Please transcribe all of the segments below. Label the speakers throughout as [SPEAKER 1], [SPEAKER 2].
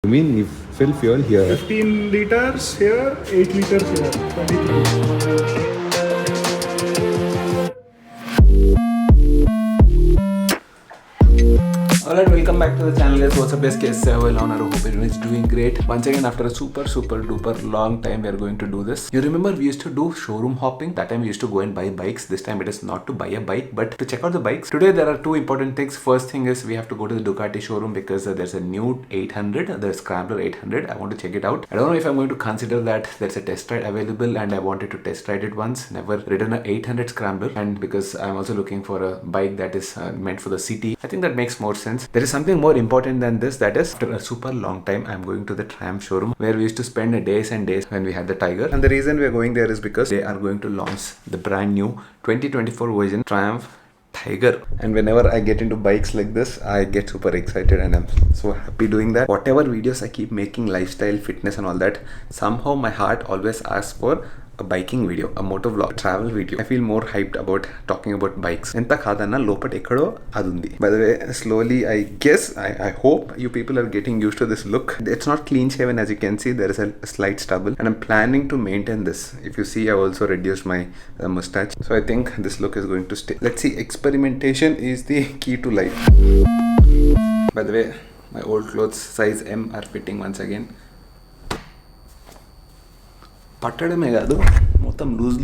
[SPEAKER 1] You mean you fill fuel here?
[SPEAKER 2] 15 liters here, 8 liters here, 23.
[SPEAKER 1] Alright, welcome back to the channel guys. What's up guys? Well, I hope everyone is doing great. Once again, after a super duper long time, we are going to do this. You remember we used to do showroom hopping? That time we used to go and buy bikes. This time it is not to buy a bike, but to check out the bikes. Today there are two important things. First thing is we have to go to the Ducati showroom because there's a new 800, the Scrambler 800. I want to check it out. I don't know if I'm going to consider that there's a test ride available and I wanted to test ride it once. Never ridden a 800 Scrambler, and because I'm also looking for a bike that is meant for the city, I think that makes more sense. There is something more important than this, that is after a super long time I'm going to the Triumph showroom where we used to spend days and days when we had the Tiger. And the reason we are going there is because they are going to launch the brand new 2024 version Triumph Tiger. And whenever I get into bikes like this, I get super excited and I'm so happy doing that. Whatever videos I keep making, lifestyle, fitness and all that, somehow my heart always asks for a biking video, a motor vlog, a travel video. I feel more hyped about talking about bikes. Enta khadana lopat ekkado adundi. By the way, slowly I hope you people are getting used to this look. It's not clean shaven, as you can see. There is a slight stubble and I'm planning to maintain this. If you see, I also reduced my mustache. So I think this look is going to stay. Let's see, experimentation is the key to life. By the way, my old clothes size M are fitting once again. పట్టడమే కాదు మొత్తం loose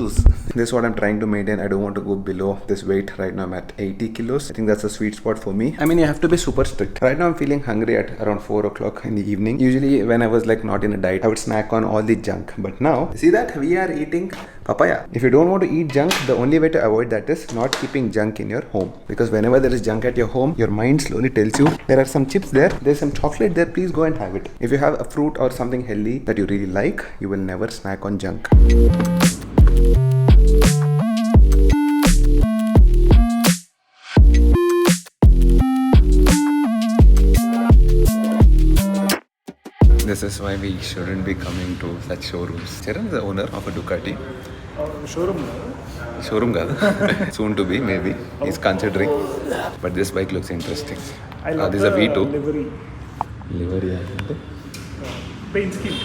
[SPEAKER 1] this is what I'm trying to maintain. I don't want to go below this weight. Right now I'm at 80 kilos. I think that's a sweet spot for me. I mean, you have to be super strict. Right now I'm feeling hungry at around 4 o'clock in the evening. Usually when I was like not in a diet, I would snack on all the junk, but now see that we are eating papaya. If you don't want to eat junk, the only way to avoid that is not keeping junk in your home, because whenever there is junk at your home, your mind slowly tells you there are some chips there, there's some chocolate there, please go and have it. If you have a fruit or something healthy that you really like, you will never snack on junk. This is why we shouldn't be coming to such showrooms. Charan is the owner of a Ducati.
[SPEAKER 2] Showroom.
[SPEAKER 1] Showroom kaadu. Soon to be, maybe. He's considering. But this bike looks interesting.
[SPEAKER 2] I love
[SPEAKER 1] this is a V2.
[SPEAKER 2] livery.
[SPEAKER 1] Livery.
[SPEAKER 2] Paint scheme.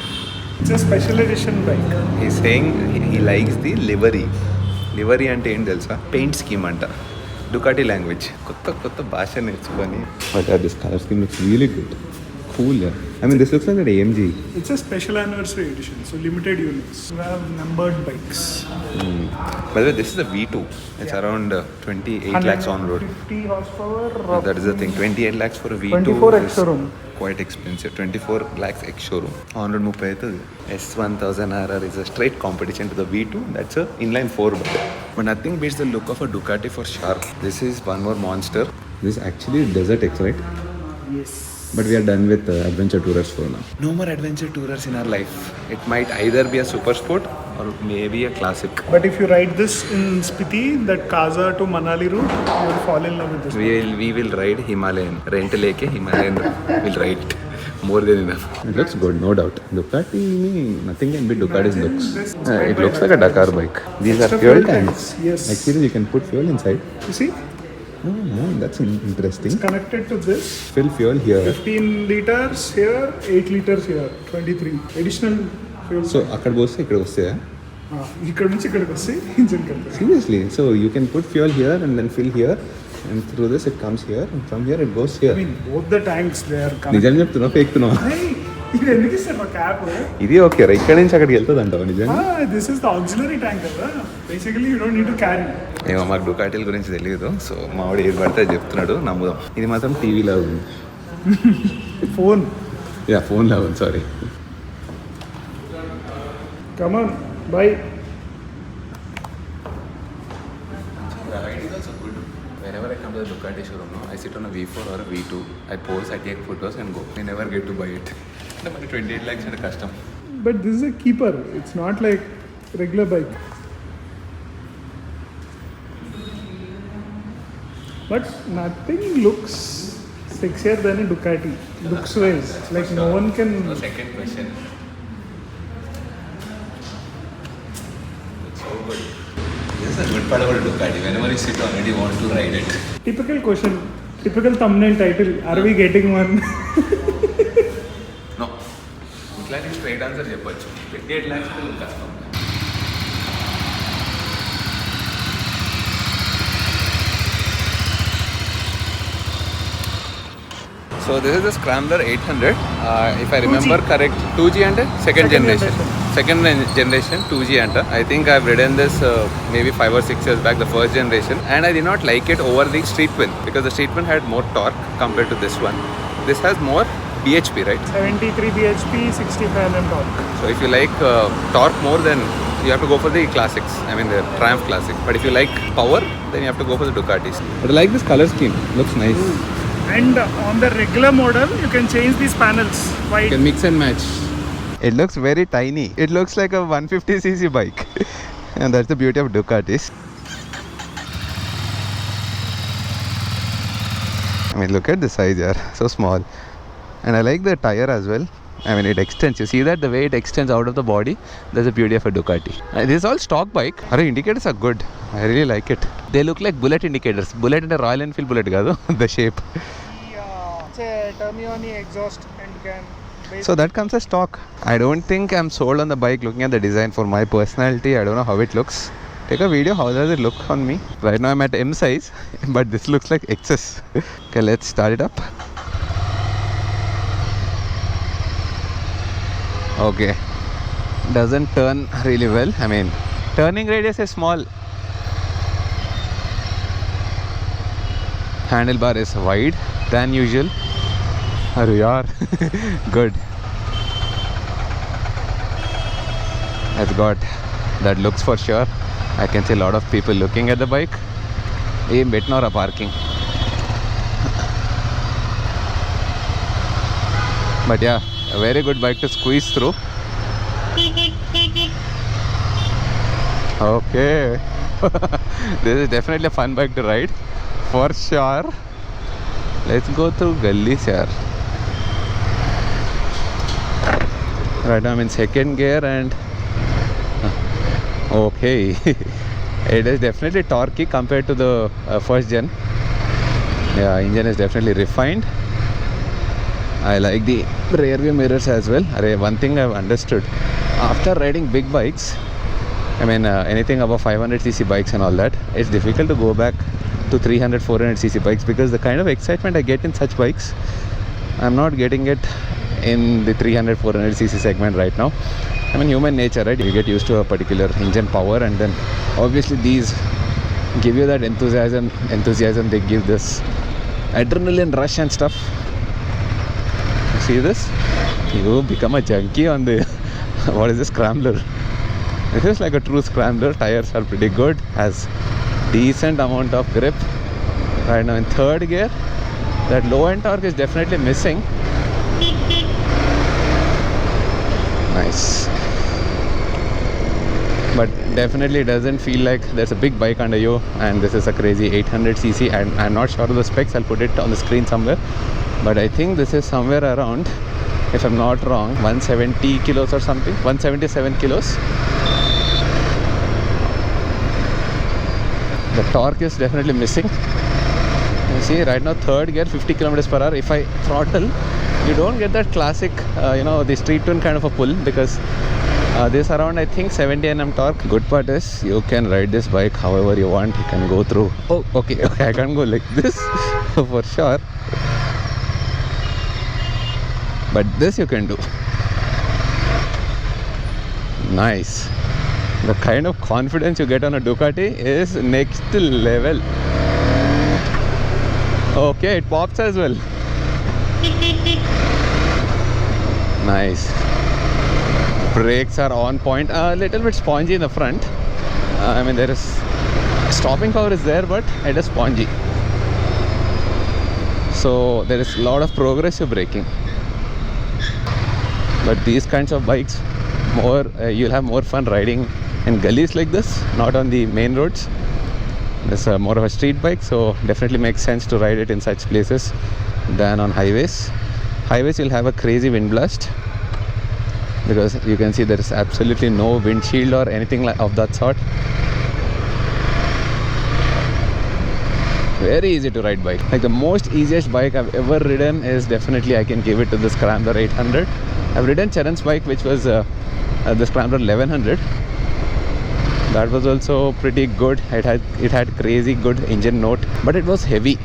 [SPEAKER 2] It's a special edition bike.
[SPEAKER 1] He's saying he likes the livery. Livery ante em telusa? Paint scheme anta. Ducati language. Kotta bhasha nerchukoni. But this color scheme looks really good. Cool, yeah. I mean, this looks like an AMG.
[SPEAKER 2] It's a special anniversary edition, so limited units. We have numbered bikes.
[SPEAKER 1] By the way, this is a V2. It's around 28 lakhs on road.
[SPEAKER 2] 50 horsepower.
[SPEAKER 1] That is the thing. 28 lakhs for a V2
[SPEAKER 2] 24
[SPEAKER 1] is
[SPEAKER 2] ex-showroom.
[SPEAKER 1] quite expensive. 24 lakhs ex-showroom. On road 30. S1000RR is a straight competition to the V2. That's a inline 4. But nothing beats the look of a Ducati for sure. This is one more monster. This is actually Desert X, right?
[SPEAKER 2] Yes.
[SPEAKER 1] But we are done with adventure tourers for now. No more adventure tourers in our life. It might either be a super sport or maybe a classic.
[SPEAKER 2] But if you ride this in Spiti, that Kaza to Manali route, you will fall in love with this.
[SPEAKER 1] We will ride Himalayan. Rent leke Himalayan will ride it. More than enough. It looks good, no doubt. Ducati, nothing can beat Ducati's looks. It looks like a Dakar bike. These are fuel tanks.
[SPEAKER 2] Yes.
[SPEAKER 1] Actually, you can put fuel inside.
[SPEAKER 2] You see?
[SPEAKER 1] Oh, that's interesting.
[SPEAKER 2] It's connected to this.
[SPEAKER 1] Fill fuel here.
[SPEAKER 2] 15 liters here, 8 liters here, 23. Additional fuel.
[SPEAKER 1] So, akkada bosse, ikkada bosse.
[SPEAKER 2] ఇక్కడ నుంచి ఇక్కడికి వస్తే engine కలుపుతుంది.
[SPEAKER 1] Seriously, so you can put fuel here and then fill here, and through this it comes here, and from here it goes here.
[SPEAKER 2] I mean, both the tanks they are connected.
[SPEAKER 1] నిజం చెప్తున్నా fake తున్నా?
[SPEAKER 2] ఇది ఎందుకు ఇస్తారు cap?
[SPEAKER 1] ఇది okay రా, ఇక్కడ నుంచి అక్కడికి వెళ్తుంది అంటావు నిజంగా?
[SPEAKER 2] This is the auxiliary tank కదా, basically you don't need to carry.
[SPEAKER 1] ఏమో మాకు డుకాటీల గురించి తెలియదు, సో మావాడు ఏది పడితే చెప్తున్నాడు, నమ్ముదాం. ఇది మాత్రం టీవీలో ఉంది.
[SPEAKER 2] ఫోన్.
[SPEAKER 1] యా, ఫోన్లో ఉంది, sorry.
[SPEAKER 2] Come on, by.
[SPEAKER 1] Whenever I come to the Ducati showroom, I sit on a V4 or a V2. I pose, I take photos and go. I never get to buy it. But 28 lakhs is a custom.
[SPEAKER 2] But this is a keeper. It's not like regular bike. But nothing looks sexier than a Ducati. Looks wise. Like no one can.
[SPEAKER 1] No, second question. It's so good. This is a good part about a Ducati. Whenever you sit on it, you want to ride it.
[SPEAKER 2] Typical question. Typical thumbnail title. Are we getting one?
[SPEAKER 1] No, ఇట్లాంటి straight answer చెప్పొచ్చు. 28 lakhs అంటే కష్టం. So this is the Scrambler 800. If I remember
[SPEAKER 2] 2G.
[SPEAKER 1] correct, 2G and second generation. Second generation 2G and I think I've ridden this maybe 5 or 6 years back, the first generation, and I did not like it over the street wind because the street wind had more torque compared to this one. This has more bhp, right?
[SPEAKER 2] 73 bhp, 65 Nm torque.
[SPEAKER 1] So if you like torque more, then you have to go for the classics. I mean the Triumph Classic. But if you like power, then you have to go for the Ducatis. But I like this color scheme. Looks nice.
[SPEAKER 2] And on the regular model, you can change these panels. White.
[SPEAKER 1] You can mix and match. It looks very tiny. It looks like a 150cc bike. And that's the beauty of Ducatis. I mean, look at the size here. So small. And I like the tire as well. I mean, it extends. You see that? The way it extends out of the body. That's the beauty of a Ducati. This is all stock bike. Our indicators are good. I really like it. They look like bullet indicators. Bullet and a Royal Enfield bullet, gado. The shape.
[SPEAKER 2] It's a Termioni exhaust and can.
[SPEAKER 1] So that comes as stock. I don't think I'm sold on the bike looking at the design. For my personality, I don't know how it looks. Take a video. How does it look on me? Right now I'm at M size, but this looks like XS. Okay, let's start it up. Okay, doesn't turn really well. I mean, turning radius is small. Handlebar is wide than usual. Arre yaar. Good. That's got that looks for sure. I can see a lot of people looking at the bike. Even bit nor a parking. But yeah, a very good bike to squeeze through. Okay. This is definitely a fun bike to ride. For sure. Let's go through gullies here. Right now I'm in second gear and okay. It is definitely torquey compared to the first gen. Yeah, engine is definitely refined. I like the rear view mirrors as well. One thing I've understood after riding big bikes, I mean anything above 500cc bikes and all that, it's difficult to go back to 300 400cc bikes because the kind of excitement I get in such bikes, I'm not getting it in the 300 400cc segment right now. I mean, human nature, right? You get used to a particular engine power and then obviously these give you that enthusiasm. They give this adrenaline rush and stuff. You see this? You become a junkie on the what is this, Scrambler. This is like a true Scrambler. Tires are pretty good, has decent amount of grip. Right now in third gear, that low end torque is definitely missing. Nice. But definitely doesn't feel like there's a big bike under you and this is a crazy 800cc, and I'm not sure of the specs. I'll put it on the screen somewhere, but I think this is somewhere around, if I'm not wrong, 170 kilos or something, 177 kilos. The torque is definitely missing. You see right now third gear, 50 kilometers per hour. If I throttle, you don't get that classic the street tune kind of a pull, because this around I think 70 Nm torque. Good part is you can ride this bike however you want. You can go through, oh okay, I can't go like this for sure, but this you can do. Nice. The kind of confidence you get on a Ducati is next level. Okay, it pops as well. Nice. Brakes are on point. A little bit spongy in the front. I mean, there is stopping power is there, but it is spongy. So there is a lot of progressive braking. But these kinds of bikes, more you'll have more fun riding in gullies like this, not on the main roads. It's more of a street bike, so definitely makes sense to ride it in such places than on highways. Highways you'll have a crazy wind blast, because you can see there is absolutely no windshield or anything of that sort. Very easy to ride bike. Like the most easiest bike I've ever ridden is definitely, I can give it to the Scrambler 800. I've ridden Charan's bike, which was the Scrambler 1100. That was also pretty good. It had crazy good engine note, but it was heavy.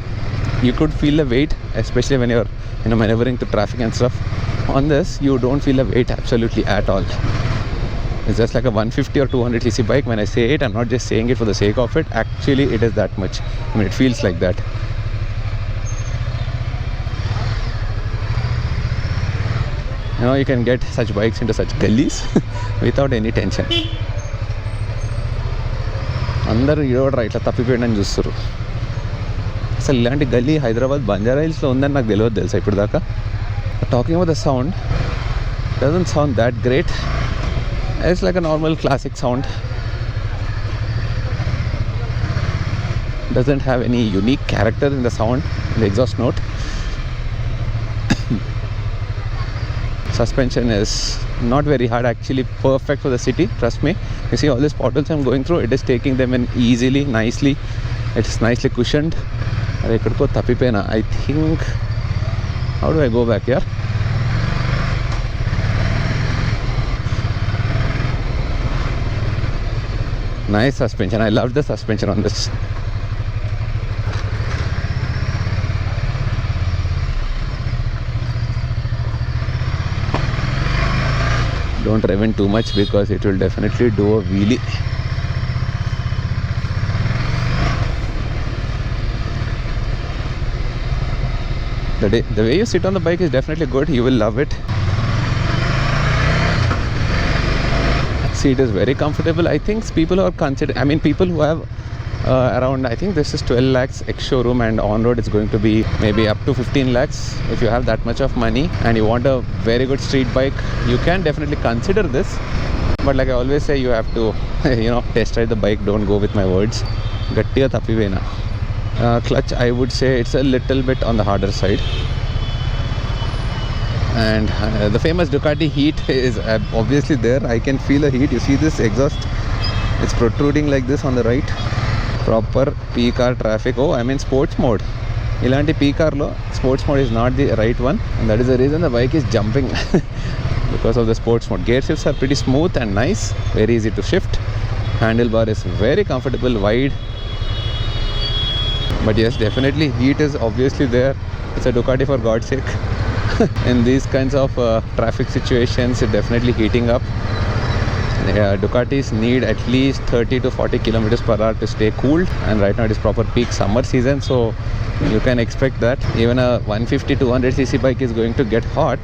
[SPEAKER 1] You could feel the weight, especially when you're maneuvering through traffic and stuff. On this, you don't feel the weight absolutely at all. It's just like a 150 or 200cc bike. When I say it, I'm not just saying it for the sake of it. Actually, it is that much. I mean, it feels like that. You can get such bikes into such gullies without any tension. అందరూ ఇవ్వడరా ఇట్లా తప్పిపోయిందని చూస్తారు. అసలు ఇలాంటి గల్లీ హైదరాబాద్ బంజారా హిల్స్లో ఉందని నాకు తెలియదు తెలుసా ఇప్పుడు దాకా. Talking about the sound, doesn't sound that great. It's like a normal classic sound. Doesn't have any unique character in the sound, in the exhaust note. Suspension is not very hard, actually perfect for the city, trust me. You see all these potholes I'm going through, it is taking them in easily, nicely. It's nicely cushioned. I think, how do I go back here? Nice suspension. I love the suspension on this. Don't rev in too much because it will definitely do a wheelie. The way you sit on the bike is definitely good. You will love it. Seat is very comfortable. I think people who are people who have around, I think this is 12 lakhs ex showroom, and on road it's going to be maybe up to 15 lakhs. If you have that much of money and you want a very good street bike, you can definitely consider this. But like I always say, you have to test ride the bike. Don't go with my words. Gattiga tappivena. Clutch, I would say it's a little bit on the harder side. And the famous Ducati heat is obviously there. I can feel the heat. You see this exhaust, it's protruding like this on the right. Proper P car traffic. Oh, I'm in sports mode. Ilanti P car lo sports mode is not the right one, and that is the reason the bike is jumping because of the sports mode. Gear shifts are pretty smooth and nice, very easy to shift. Handlebar is very comfortable, wide. But yes, definitely heat is obviously there. It's a Ducati, for God's sake. In these kinds of traffic situations, it's definitely heating up. Ducatis need at least 30 to 40 kilometers per hour to stay cooled, and right now it is proper peak summer season, so you can expect that even a 150 200cc bike is going to get hot.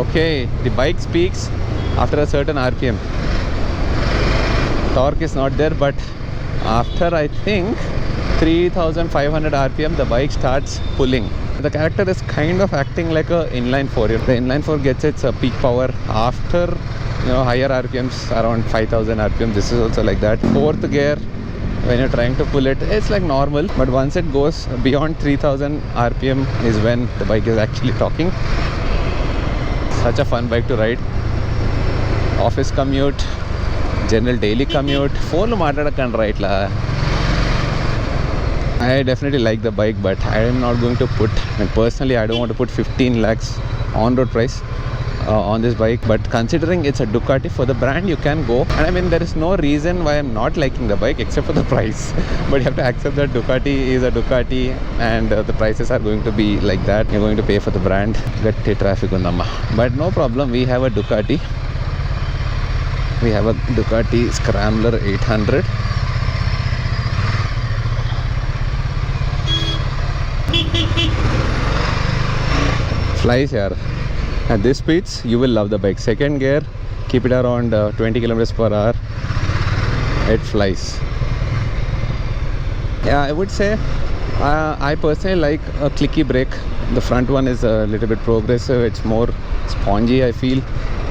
[SPEAKER 1] Okay, the bike speaks after a certain RPM. Torque is not there, but after I think 3500 RPM the bike starts pulling. The character is kind of acting like a inline 4. The inline 4 gets its peak power after higher RPMs, around 5000 RPM. This is also like that. Fourth gear, when you're trying to pull it, it's like normal, but once it goes beyond 3000 RPM is when the bike is actually talking. Such a fun bike to ride. Office commute, general daily commute, phone maatladakandi right la. I definitely like the bike, but I am not going to put, personally I don't want to put 15 lakhs on road price on this bike. But considering it's a Ducati, for the brand you can go, and there is no reason why I'm not liking the bike except for the price. But you have to accept that Ducati is a Ducati, and the prices are going to be like that. You're going to pay for the brand. Gatti traffic undamma, but no problem. We have a Ducati. We have a Ducati Scrambler 800. Flies here. At this speeds, you will love the bike. Second gear, keep it around 20 kilometers per hour. It flies. Yeah, I would say I personally like a clicky brake. The front one is a little bit progressive. It's more spongy, I feel.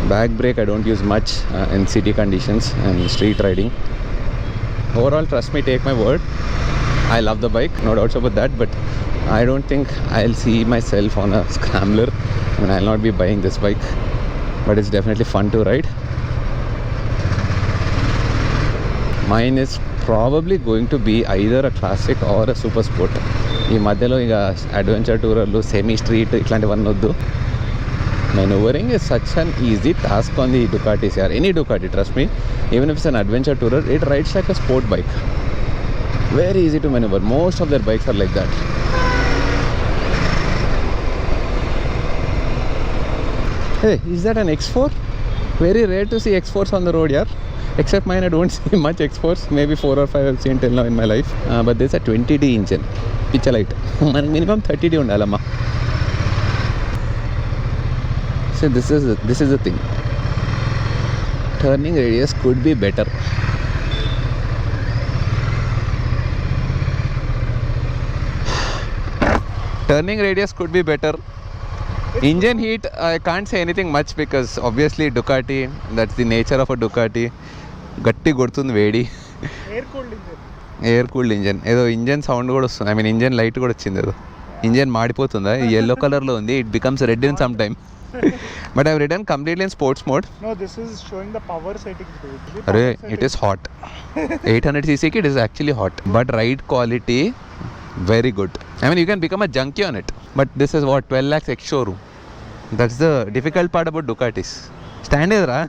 [SPEAKER 1] Back brake I don't use much in city conditions and street riding. Overall, trust me, take my word, I love the bike, no doubts about that. But I don't think I'll see myself on a Scrambler. I'll not be buying this bike, but it's definitely fun to ride. Mine is probably going to be either a classic or a super sport. ఈ మధ్యలో ఇక adventure టూరర్లు semi street ఇట్లాంటివన్నీ వద్దు. Maneuvering is such an easy task on the Ducatis here. Any Ducati, trust me. Even if it's an adventure tourer, it rides like a sport bike. Very easy to maneuver. Most of their bikes are like that. Hey, is that an X4? Very rare to see X4s on the road here. Except mine, I don't see much X4s. Maybe 4 or 5 I've seen till now in my life. But this is a 20D engine. Picture light. Minimum 30D undalama. So this is the thing. Turning radius could be better. Turning radius could be better. Engine heat, I can't say anything much because obviously Ducati, that's the nature of a Ducati. Gatti కొడుతుంది వేడి. Air cooled engine. ఏదో engine sound కూడా వస్తుంది. I mean engine light కూడా వచ్చింది. ఏదో engine మాడిపోతుందా? Yellow కలర్లో ఉంది. It becomes red in some time. But I've ridden completely in sports mode.
[SPEAKER 2] No, this is showing the power settings.
[SPEAKER 1] It is hot. 800cc it is actually hot. But ride quality, very good. I mean, you can become a junkie on it. But this is what, 12 lakhs ex showroom. That's the difficult part about Ducatis. Stand here, ra?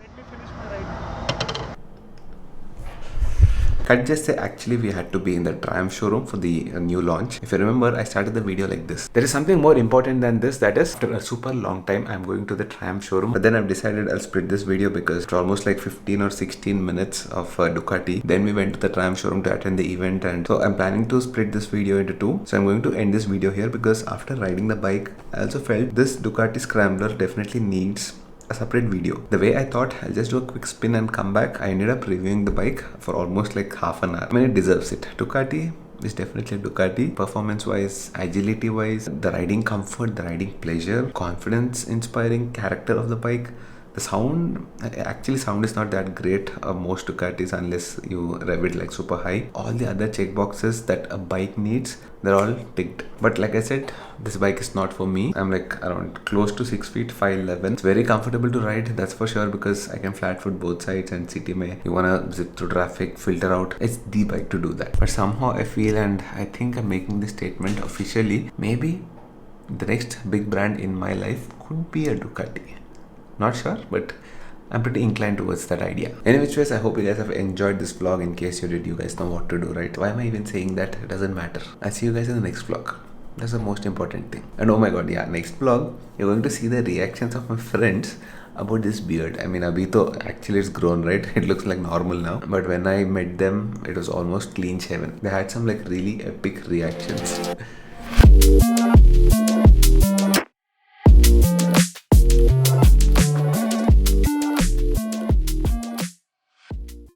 [SPEAKER 1] Cut just say actually we had to be in the Triumph showroom for the new launch. If you remember, I started the video like this. There is something more important than this, that is after a super long time I'm going to the Triumph showroom. But then I've decided I'll split this video because it's almost like 15 or 16 minutes of Ducati. Then we went to the Triumph showroom to attend the event, and so I'm planning to split this video into two. So I'm going to end this video here because after riding the bike, I also felt this Ducati Scrambler definitely needs a separate video. The way I thought I'll just do a quick spin and come back, I ended up reviewing the bike for almost like half an hour. I mean, it deserves it. Ducati is definitely a Ducati. Performance wise, agility wise, the riding comfort, the riding pleasure, confidence inspiring character of the bike. The sound, actually sound is not that great most Ducatis unless you rev it like super high. All the other check boxes that a bike needs, they're all ticked. But like I said, this bike is not for me. I'm like around close to 6 feet 5'11". It's very comfortable to ride, that's for sure, because I can flat foot both sides, and city mein you wanna zip through traffic, filter out, it's the bike to do that. But somehow I feel, and I think I'm making this statement officially, maybe the next big brand in my life could be a Ducati. Not sure, but I'm pretty inclined towards that idea. Anyways, I hope you guys have enjoyed this vlog. In case you did, you guys know what to do, right? Why am I even saying that? It doesn't matter. I'll see you guys in the next vlog. That's the most important thing. And oh my god, yeah, next vlog, you're going to see the reactions of my friends about this beard. I mean, abhi actually it's grown, right? It looks like normal now. But when I met them, it was almost clean shaven. They had some like really epic reactions.